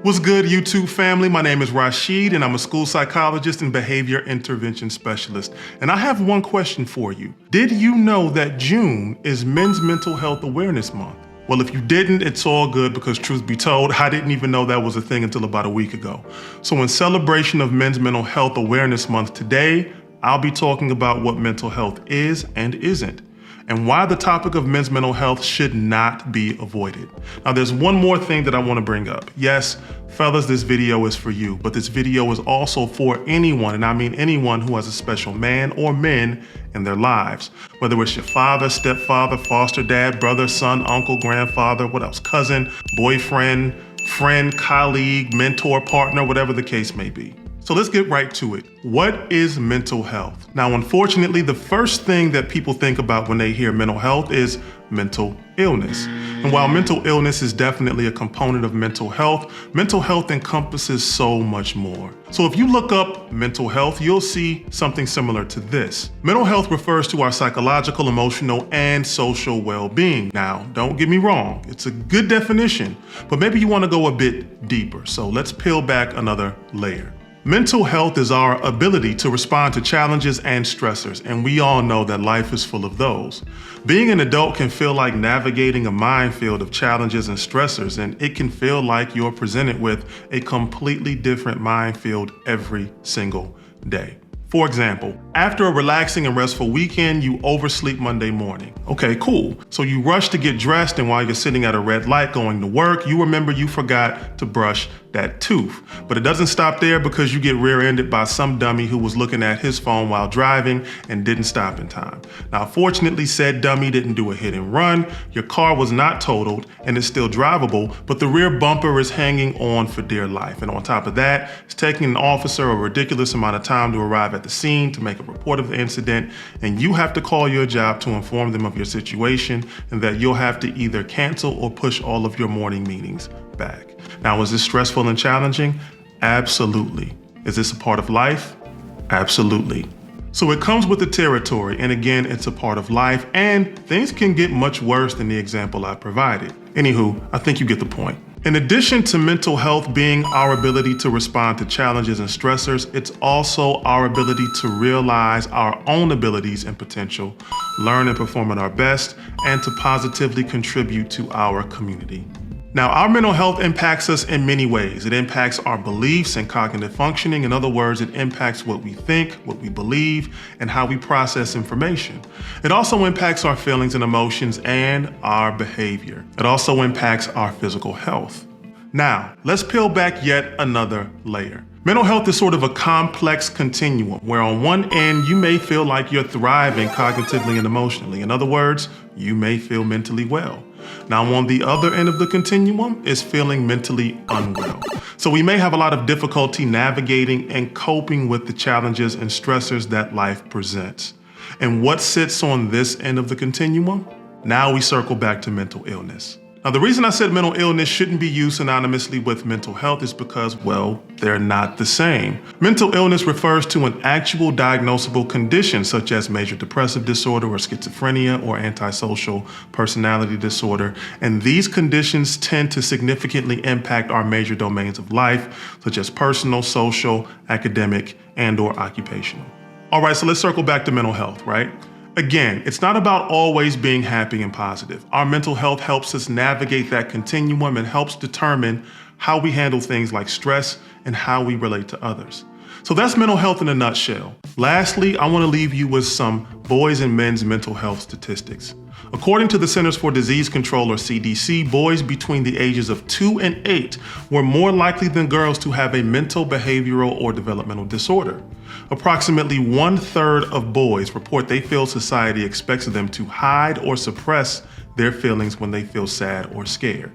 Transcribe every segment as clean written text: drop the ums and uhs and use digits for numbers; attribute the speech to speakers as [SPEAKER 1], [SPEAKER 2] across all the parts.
[SPEAKER 1] What's good, YouTube family? My name is RillSheed, and I'm a school psychologist and behavior intervention specialist. And I have one question for you. Did you know that June is Men's Mental Health Awareness Month? Well, if you didn't, it's all good because truth be told, I didn't even know that was a thing until about a week ago. So in celebration of Men's Mental Health Awareness Month today, I'll be talking about what mental health is and isn't, and why the topic of men's mental health should not be avoided. Now, there's one more thing that I want to bring up. Yes, fellas, this video is for you, but this video is also for anyone, and I mean anyone who has a special man or men in their lives. Whether it's your father, stepfather, foster dad, brother, son, uncle, grandfather, what else, cousin, boyfriend, friend, colleague, mentor, partner, whatever the case may be. So let's get right to it. What is mental health? Now, unfortunately, the first thing that people think about when they hear mental health is mental illness. And while mental illness is definitely a component of mental health encompasses so much more. So if you look up mental health, you'll see something similar to this. Mental health refers to our psychological, emotional, and social well-being. Now, don't get me wrong, it's a good definition, but maybe you want to go a bit deeper. So let's peel back another layer. Mental health is our ability to respond to challenges and stressors, and we all know that life is full of those. Being an adult can feel like navigating a minefield of challenges and stressors, and it can feel like you're presented with a completely different minefield every single day. For example, after a relaxing and restful weekend, you oversleep Monday morning. Okay, cool. So you rush to get dressed, and while you're sitting at a red light going to work, you remember you forgot to brush that tooth. But it doesn't stop there, because you get rear-ended by some dummy who was looking at his phone while driving and didn't stop in time. Now, fortunately, said dummy didn't do a hit and run. Your car was not totaled and is still drivable, but the rear bumper is hanging on for dear life. And on top of that, it's taking an officer a ridiculous amount of time to arrive at the scene to make a report of the incident, and you have to call your job to inform them of your situation and that you'll have to either cancel or push all of your morning meetings back. Now, is this stressful and challenging? Absolutely. Is this a part of life? Absolutely. So it comes with the territory, and again, it's a part of life, and things can get much worse than the example I provided. Anywho, I think you get the point. In addition to mental health being our ability to respond to challenges and stressors, it's also our ability to realize our own abilities and potential, learn and perform at our best, and to positively contribute to our community. Now, our mental health impacts us in many ways. It impacts our beliefs and cognitive functioning. In other words, it impacts what we think, what we believe, and how we process information. It also impacts our feelings and emotions and our behavior. It also impacts our physical health. Now, let's peel back yet another layer. Mental health is sort of a complex continuum where on one end, you may feel like you're thriving cognitively and emotionally. In other words, you may feel mentally well. Now, on the other end of the continuum is feeling mentally unwell. So we may have a lot of difficulty navigating and coping with the challenges and stressors that life presents. And what sits on this end of the continuum? Now we circle back to mental illness. Now, the reason I said mental illness shouldn't be used synonymously with mental health is because, well, they're not the same. Mental illness refers to an actual diagnosable condition such as major depressive disorder or schizophrenia or antisocial personality disorder, and these conditions tend to significantly impact our major domains of life, such as personal, social, academic, and/or occupational. All right, so let's circle back to mental health, right? Again, it's not about always being happy and positive. Our mental health helps us navigate that continuum and helps determine how we handle things like stress and how we relate to others. So that's mental health in a nutshell. Lastly, I want to leave you with some boys and men's mental health statistics. According to the Centers for Disease Control, or CDC, boys between the ages of 2 and 8 were more likely than girls to have a mental, behavioral, or developmental disorder. Approximately 1/3 of boys report they feel society expects them to hide or suppress their feelings when they feel sad or scared.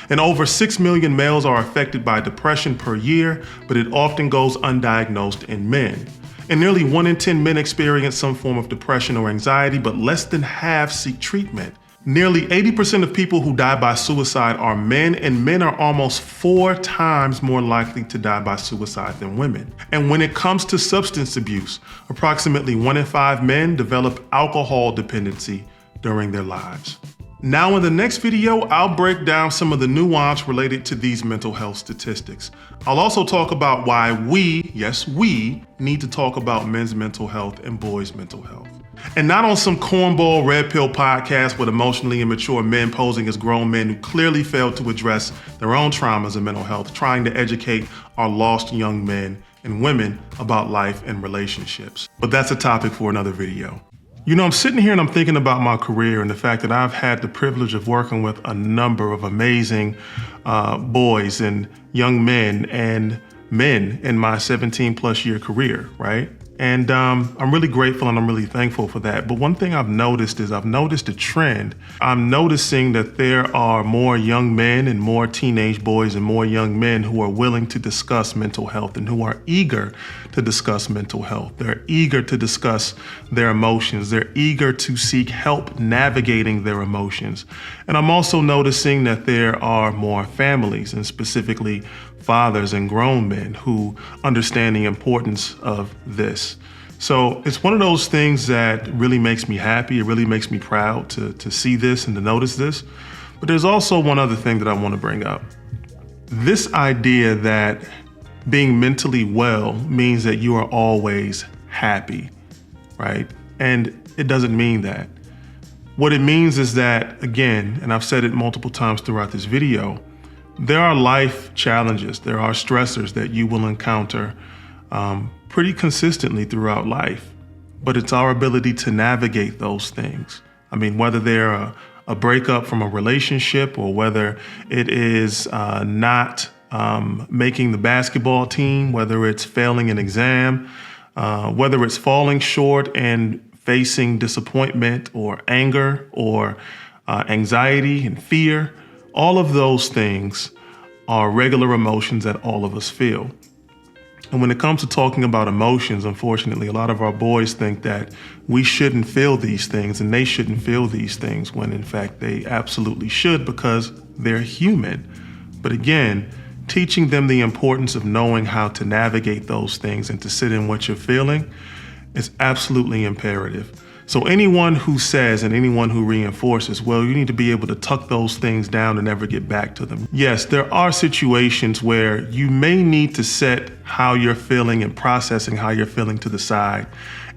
[SPEAKER 1] And over 6 million males are affected by depression per year, but it often goes undiagnosed in men. And nearly 1 in 10 men experience some form of depression or anxiety, but less than half seek treatment. Nearly 80% of people who die by suicide are men, and men are almost 4 times more likely to die by suicide than women. And when it comes to substance abuse, approximately 1 in 5 men develop alcohol dependency during their lives. Now in the next video, I'll break down some of the nuance related to these mental health statistics. I'll also talk about why we, yes we, need to talk about men's mental health and boys' mental health. And not on some cornball red pill podcast with emotionally immature men posing as grown men who clearly failed to address their own traumas and mental health, trying to educate our lost young men and women about life and relationships. But that's a topic for another video. You know, I'm sitting here and I'm thinking about my career and the fact that I've had the privilege of working with a number of amazing boys and young men and men in my 17+ year career, right? And I'm really grateful and I'm really thankful for that. But one thing I've noticed is I've noticed a trend. I'm noticing that there are more young men and more teenage boys and more young men who are willing to discuss mental health and who are eager to discuss mental health. They're eager to discuss their emotions. They're eager to seek help navigating their emotions. And I'm also noticing that there are more families, and specifically fathers and grown men, who understand the importance of this. So it's one of those things that really makes me happy. It really makes me proud to see this and to notice this. But there's also one other thing that I want to bring up. This idea that being mentally well means that you are always happy, right? And it doesn't mean that. What it means is that, again, and I've said it multiple times throughout this video, there are life challenges, there are stressors that you will encounter pretty consistently throughout life, but it's our ability to navigate those things. I mean, whether they're a breakup from a relationship, or whether it is not making the basketball team, whether it's failing an exam, whether it's falling short and facing disappointment or anger or anxiety and fear. All of those things are regular emotions that all of us feel. And when it comes to talking about emotions, unfortunately, a lot of our boys think that we shouldn't feel these things and they shouldn't feel these things, when in fact they absolutely should, because they're human. But again, teaching them the importance of knowing how to navigate those things and to sit in what you're feeling is absolutely imperative. So anyone who says and anyone who reinforces, well, you need to be able to tuck those things down and never get back to them. Yes, there are situations where you may need to set how you're feeling and processing how you're feeling to the side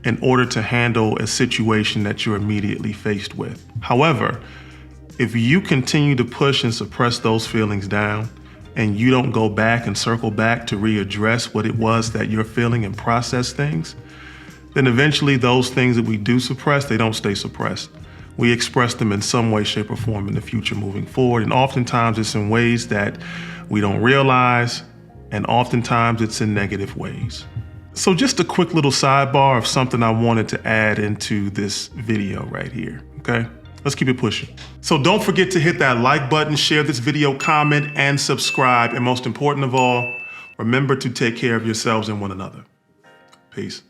[SPEAKER 1] in order to handle a situation that you're immediately faced with. However, if you continue to push and suppress those feelings down, and you don't go back and circle back to readdress what it was that you're feeling and process things, then eventually those things that we do suppress, they don't stay suppressed. We express them in some way, shape, or form in the future moving forward. And oftentimes it's in ways that we don't realize, and oftentimes it's in negative ways. So just a quick little sidebar of something I wanted to add into this video right here, okay? Let's keep it pushing. So don't forget to hit that like button, share this video, comment, and subscribe. And most important of all, remember to take care of yourselves and one another. Peace.